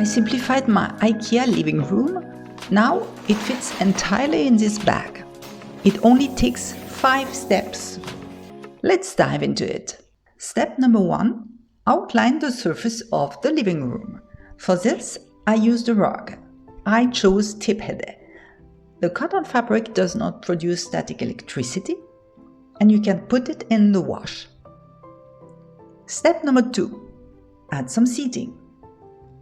I simplified my IKEA living room. Now it fits entirely in this bag. It only takes 5 steps. Let's dive into it. Step number 1. Outline the surface of the living room. For this, I used a rug. I chose TIPHEDE. The cotton fabric does not produce static electricity, and you can put it in the wash. Step number 2. Add some seating.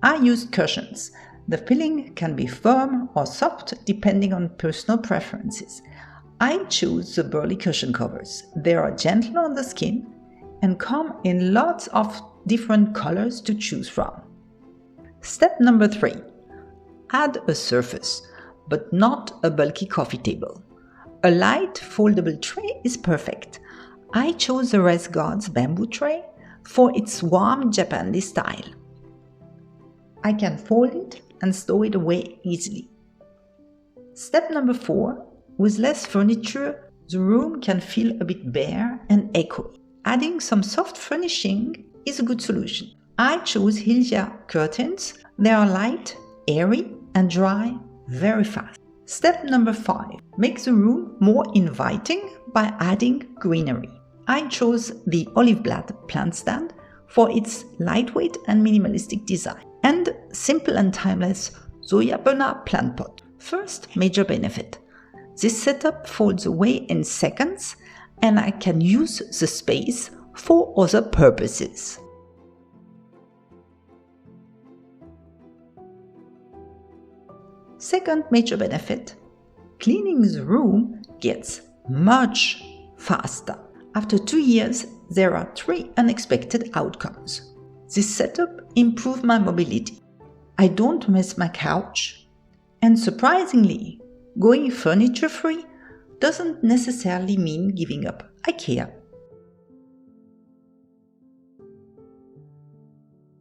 I used cushions. The filling can be firm or soft depending on personal preferences. I chose the GURLI cushion covers. They are gentle on the skin and come in lots of different colors to choose from. Step number 3. Add a surface, but not a bulky coffee table. A light foldable tray is perfect. I chose the RESGODS bamboo tray for its warm Japandi style. I can fold it and stow it away easily. Step number 4. With less furniture, the room can feel a bit bare and echoey. Adding some soft furnishing is a good solution. I chose HILJA curtains. They are light, airy, and dry very fast. Step number 5. Make the room more inviting by adding greenery. I chose the OLIVBLAD plant stand for its lightweight and minimalistic design, and simple and timeless SOJABÖNA plant pot. First major benefit. This setup folds away in seconds, and I can use the space for other purposes. Second major benefit. Cleaning the room gets much faster. After 2 years, there are 3 unexpected outcomes. This setup improved my mobility. I don't miss my couch. And surprisingly, going furniture-free doesn't necessarily mean giving up IKEA.